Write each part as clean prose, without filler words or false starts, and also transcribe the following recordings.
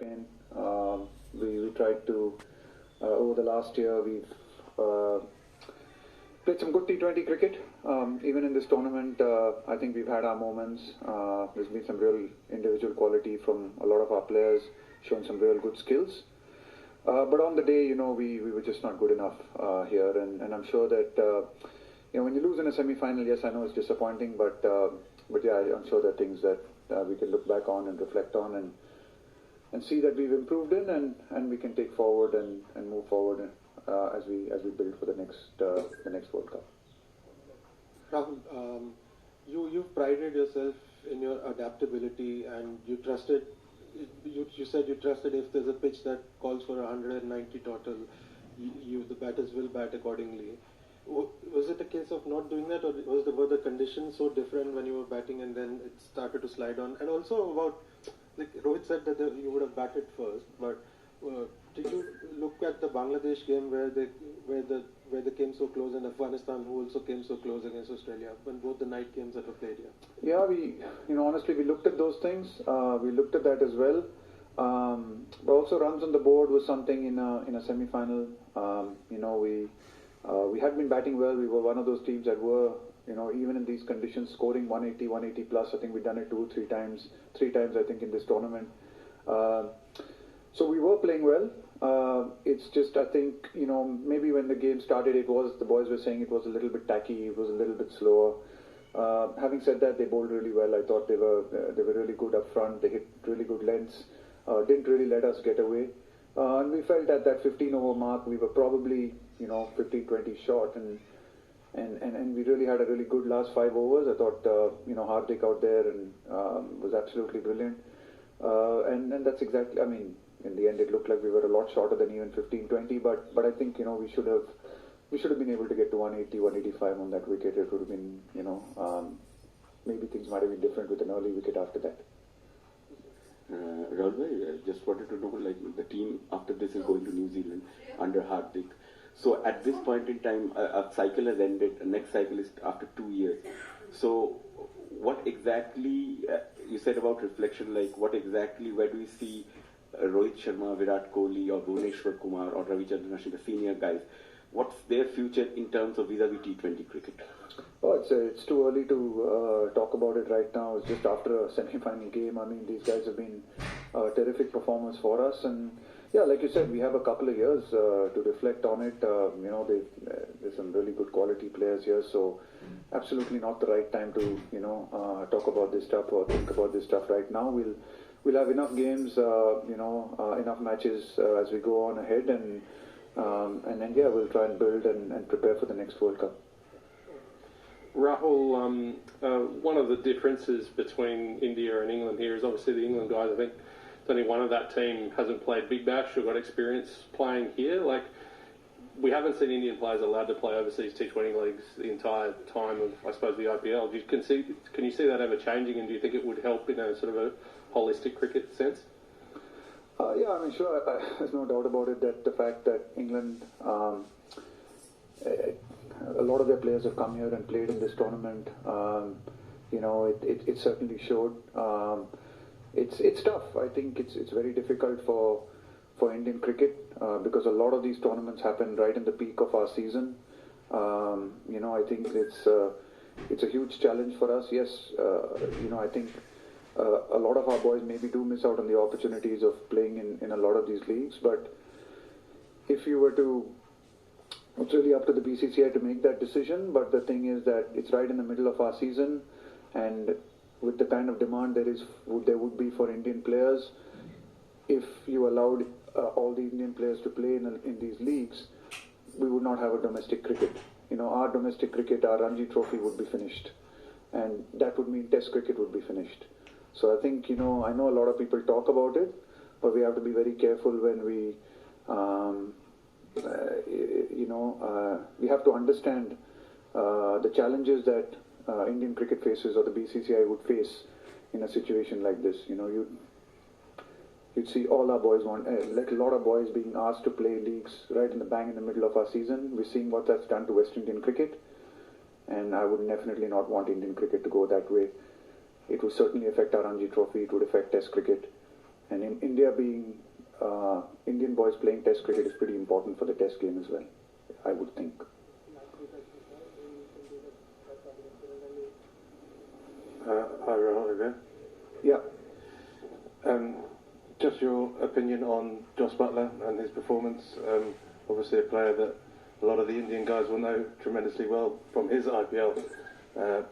Spain. We tried to, over the last year, we've played some good T20 cricket. Even in this tournament, I think we've had our moments. There's been some real individual quality from a lot of our players, showing some real good skills. But on the day, we were just not good enough here. And I'm sure that, when you lose in a semi-final, yes, I know it's disappointing, but yeah, I'm sure there are things that we can look back on and reflect on and see that we've improved in, and we can take forward and move forward as we build for the next World Cup. Rahul, you've prided yourself in your adaptability, and you trusted. You said you trusted if there's a pitch that calls for 190 total, the batters will bat accordingly. Was it a case of not doing that, or were the conditions so different when you were batting and then it started to slide on? And also about, like Rohit said that you would have batted first, but did you look at the Bangladesh game where they came so close, and Afghanistan who also came so close against Australia, when both the night games that were played here? Yeah, honestly, we looked at those things. We looked at that as well. But also runs on the board was something in a semi-final. We had been batting well. We were one of those teams that were, even in these conditions, scoring 180, 180 plus. I think we've done it three times, I think, in this tournament. So we were playing well. It's just, I think, maybe when the game started, the boys were saying it was a little bit tacky, it was a little bit slower. Having said that, they bowled really well. I thought they were really good up front. They hit really good lengths. Didn't really let us get away. And we felt at that 15 over mark, we were probably, 15-20 short, and we really had a really good last 5 overs. I thought, Hardik out there and was absolutely brilliant. And that's exactly, in the end it looked like we were a lot shorter than even 15-20, but I think, we should have been able to get to 180, 185 on that wicket. It would have been, maybe things might have been different with an early wicket after that. Rahul, I just wanted to know, the team after this is going to New Zealand under Hardik. So at this point in time, a cycle has ended. The next cycle is after 2 years. So what exactly, you said about reflection, where do we see Rohit Sharma, Virat Kohli, or Bhuvneshwar Kumar, or Ravichandran Ashwin, the senior guys? What's their future in terms of vis-a-vis T20 cricket? Oh, it's too early to talk about it right now. It's just after a semi-final game. These guys have been terrific performers for us, and yeah, like you said, we have a couple of years to reflect on it. There's some really good quality players here, so absolutely not the right time to talk about this stuff or think about this stuff right now. We'll have enough games, enough matches as we go on ahead, and then yeah, we'll try and build and prepare for the next World Cup. Rahul, one of the differences between India and England here is obviously the England guys. I think only one of that team hasn't played Big Bash or got experience playing here. We haven't seen Indian players allowed to play overseas T20 leagues the entire time of, I suppose, the IPL. Can you see that ever changing, and do you think it would help in a sort of a holistic cricket sense? Yeah, sure. There's no doubt about it that the fact that England, a lot of their players have come here and played in this tournament. It certainly showed. It's tough. I think it's very difficult for Indian cricket because a lot of these tournaments happen right in the peak of our season. I think it's a huge challenge for us. Yes, I think a lot of our boys maybe do miss out on the opportunities of playing in a lot of these leagues. But if you were to, it's really up to the BCCI to make that decision. But the thing is that it's right in the middle of our season, and with the kind of demand there would be for Indian players, if you allowed all the Indian players to play in these leagues, we would not have a domestic cricket. Our domestic cricket, our Ranji Trophy would be finished, and that would mean Test cricket would be finished. So I think, I know a lot of people talk about it, but we have to be very careful when we have to understand the challenges that Indian cricket faces, or the BCCI would face in a situation like this. You'd see all our boys a lot of boys being asked to play leagues right in the middle of our season. We're seeing what that's done to West Indian cricket, and I would definitely not want Indian cricket to go that way. It would certainly affect our Ranji Trophy. It would affect Test cricket. And in India being Indian boys playing Test cricket is pretty important for the Test game as well, I would think. Hi, Rahul again. Yeah. Just your opinion on Joss Buttler and his performance. Obviously a player that a lot of the Indian guys will know tremendously well from his IPL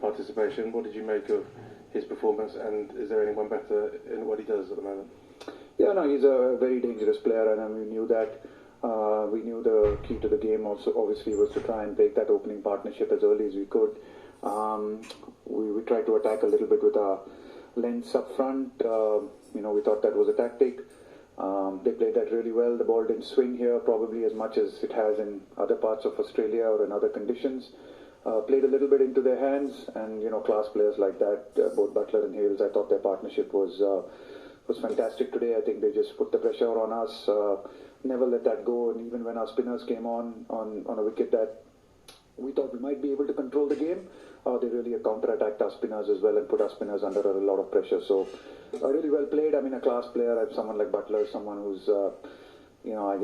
participation. What did you make of his performance, and is there anyone better in what he does at the moment? Yeah, no, he's a very dangerous player, and we knew that. We knew the key to the game also obviously was to try and break that opening partnership as early as we could. We tried to attack a little bit with our lengths up front. We thought that was a tactic. They played that really well. The ball didn't swing here probably as much as it has in other parts of Australia or in other conditions. Played a little bit into their hands, and class players like that, both Buttler and Hales, I thought their partnership was fantastic today. I think they just put the pressure on us, never let that go, and even when our spinners came on a wicket that we thought we might be able to control the game, they really counter-attacked our spinners as well and put our spinners under a lot of pressure. So really well played. I mean, a class player. I have someone like Buttler, someone who's I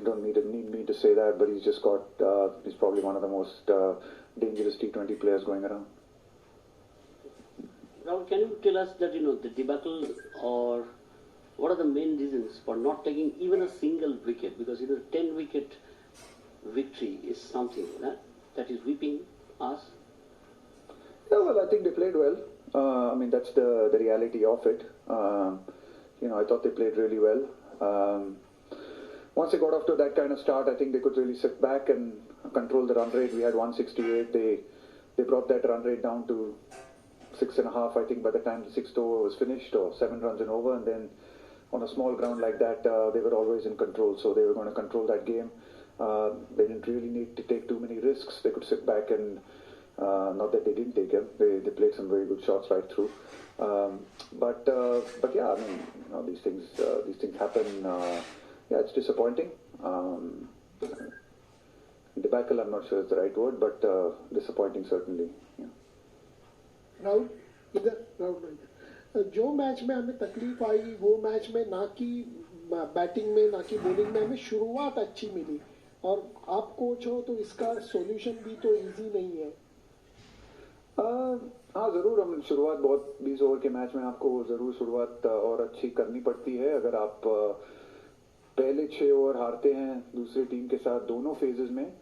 don't need me to say that, but he's just got he's probably one of the most dangerous T20 players going around. Rahul, can you tell us that the debacle, or what are the main reasons for not taking even a single wicket? Because 10-wicket victory is something that is whipping us. Yeah, well, I think they played well. I mean, that's the reality of it. I thought they played really well. Once they got off to that kind of start, I think they could really sit back and control the run rate. We had 168. They brought that run rate down to 6.5, I think, by the time the 6th over was finished, or 7 runs and over. And then on a small ground like that, they were always in control. So they were going to control that game. They didn't really need to take too many risks. They could sit back and, not that they didn't take them, they played some very good shots right through. But yeah, I mean, these things happen. Yeah, it's disappointing. Debacle, I'm not sure is the right word, but disappointing certainly. Yeah. Rahul जो match में हमें तकलीफ आई वो match में ना कि batting में ना कि बॉलिंग में हमें शुरुआत अच्छी मिली, और आप कोच हो तो इसका सॉल्यूशन भी तो इजी नहीं है. हाँ, ज़रूर. हम शुरुआत बहुत 20 ओवर के मैच में आपको ज़रूर शुरुआत और अच्छी करनी पड़ती है. अगर आप पहले 6 ओवर हारते हैं दूसरी टीम के साथ दोनों फेजेस में,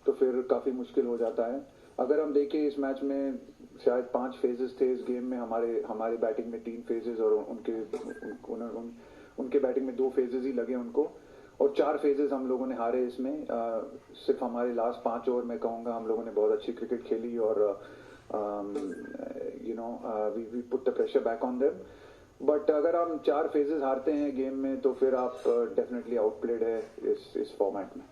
तो फिर काफ़ी मुश्किल हो जाता है. अगर हम देखें इस मैच में शायद 5 फेजेस थे इस गेम में. हमारे बैटिंग में 3 फेजेस और उनके बैटिंग में 2 फेजेस ही लगे उनको, और 4 फेजेस हम लोगों ने हारे इसमें. सिर्फ हमारे लास्ट 5 ओवर में कहूँगा हम लोगों ने बहुत अच्छी क्रिकेट खेली, और we put the pressure back on them. But अगर हम 4 फेजेस हारते हैं गेम में, तो फिर आप डेफिनेटली आउटप्लेड है इस फॉर्मेट में.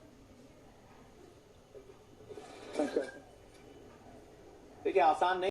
देखिए, आसान नहीं.